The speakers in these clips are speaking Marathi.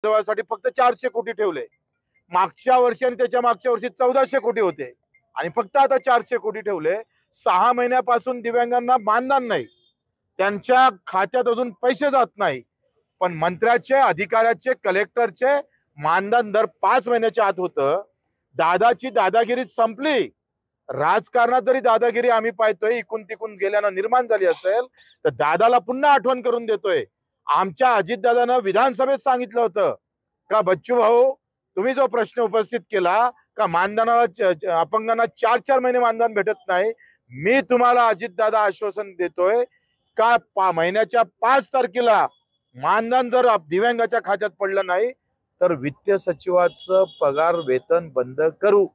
साठी फक्त 400 कोटी ठेवले। मागच्या वर्षी आणि त्याच्या मागच्या वर्षी 1400 कोटी होते आणि फक्त आता 400 कोटी ठेवले। 6 महिन्यापासून दिव्यांगांना मानधन नाही, त्यांच्या खात्यात अजून पैसे जात नाही, पण मंत्र्याचे, अधिकाऱ्याचे, कलेक्टरचे मानधन दर 5 महिन्याच्या आत होतं। दादाची दादागिरी संपली। राजकारणात जरी दादागिरी आम्ही पाहतोय इकून तिकून गेल्यानं निर्माण झाली असेल, तर दादाला पुन्हा आठवण करून देतोय। आमच्या अजितदादांना विधानसभेत सांगितलं होतं का बच्चू भाऊ, तुम्ही जो प्रश्न उपस्थित केला का मानधनाला अपंगांना 4-4 महिने मानधन भेटत नाही, मी तुम्हाला अजितदादा आश्वासन देतोय का महिन्याच्या 5 तारखेला मानधन जर दिव्यांगाच्या खात्यात पडलं नाही तर वित्त सचिवाचं पगार वेतन बंद करू।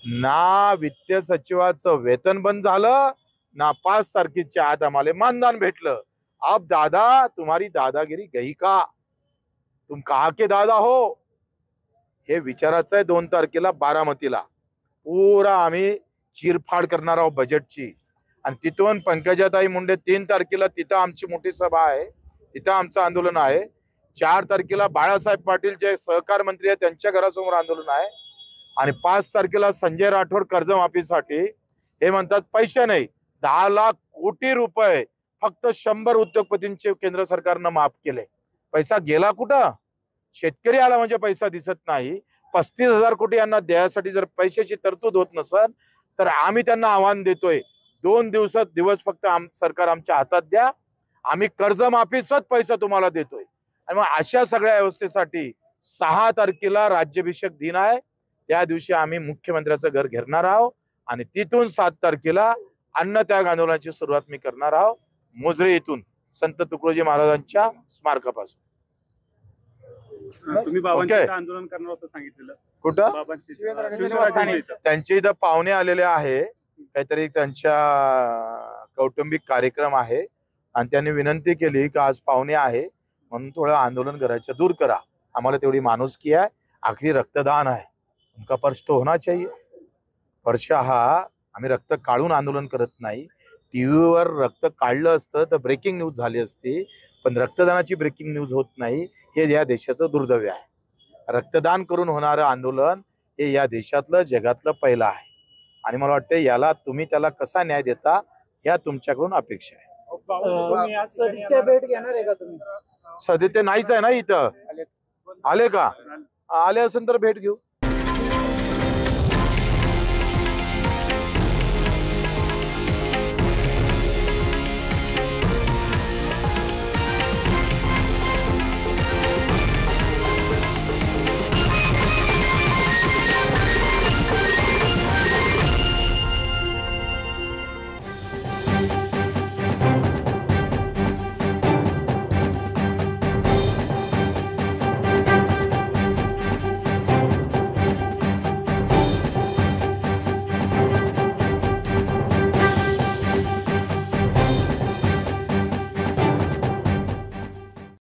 ना वित्त सचिवाचं वेतन बंद झालं, ना 5 तारखेच्या आत आम्हाला मानधन भेटलं। अब दादा तुम्हारी दादागिरी गई का? तुम कहा के दादा हो? हे विचारायचं आहे 2 तारखेला बारामतीला। पुरा आम्ही चिरफाड करणार आहोत बजेटची आणि तिथून पंकजाताई मुंडे 3 तारखेला तिथं आमची मोठी सभा आहे, तिथं आमचं आंदोलन आहे। 4 तारखेला बाळासाहेब पाटील जे सहकार मंत्री आहेत त्यांच्या घरासमोर आंदोलन आहे आणि 5 तारखेला संजय राठोड कर्जमाफीसाठी हे म्हणतात पैसे नाही, 10 लाख कोटी रुपये फक्त 100 उद्योगपतींचे केंद्र सरकारनं माफ केले। पैसा गेला कुठं? शेतकरी आला म्हणजे पैसा दिसत नाही। 35,000 कोटी यांना द्यायसाठी जर पैशाची तरतूद होत नसेल तर आम्ही त्यांना आव्हान देतोय 2 दिवस फक्त सरकार आमच्या हातात द्या, आम्ही कर्जमाफीचाच पैसा तुम्हाला देतोय। आणि मग अशा सगळ्या व्यवस्थेसाठी 6 तारखेला राज्याभिषेक दिन आहे, त्या दिवशी आम्ही मुख्यमंत्र्याचं घर घेरणार आहोत आणि तिथून 7 तारखेला अन्नत्याग आंदोलनाची सुरुवात मी करणार आहोत मोजरे इथून संत तुकडोजी महाराजांच्या स्मारकापासून। तुम्ही बाबांचं आंदोलन करणार होतं सांगितलेलं कुठं? त्यांचे इथं पाहुणे आलेले आहे, काहीतरी त्यांच्या कौटुंबिक कार्यक्रम आहे आणि त्यांनी विनंती केली की आज पाहुणे आहे म्हणून थोडं आंदोलन करायचं दूर करा। आम्हाला तेवढी माणुसकी आहे, आखरी रक्तदान आहे, उनका पर्च तो होना चाहिए। पर्च हा आम्ही रक्त काढून आंदोलन करत नाही। टीव्हीवर रक्त काढलं असतं तर ब्रेकिंग न्यूज झाली असती, पण रक्तदानाची ब्रेकिंग न्यूज होत नाही, हे या देशाचं दुर्दैव आहे। रक्तदान करून होणारं आंदोलन हे या देशातलं जगातलं पहिलं आहे आणि मला वाटतं याला तुम्ही त्याला कसा न्याय देता या तुमच्याकडून अपेक्षा आहे। सदिच्छा भेट घेणार आहे का तुम्ही? सध्या ते नाहीच आहे ना इथं। आले का? आले असेल तर भेट घेऊ।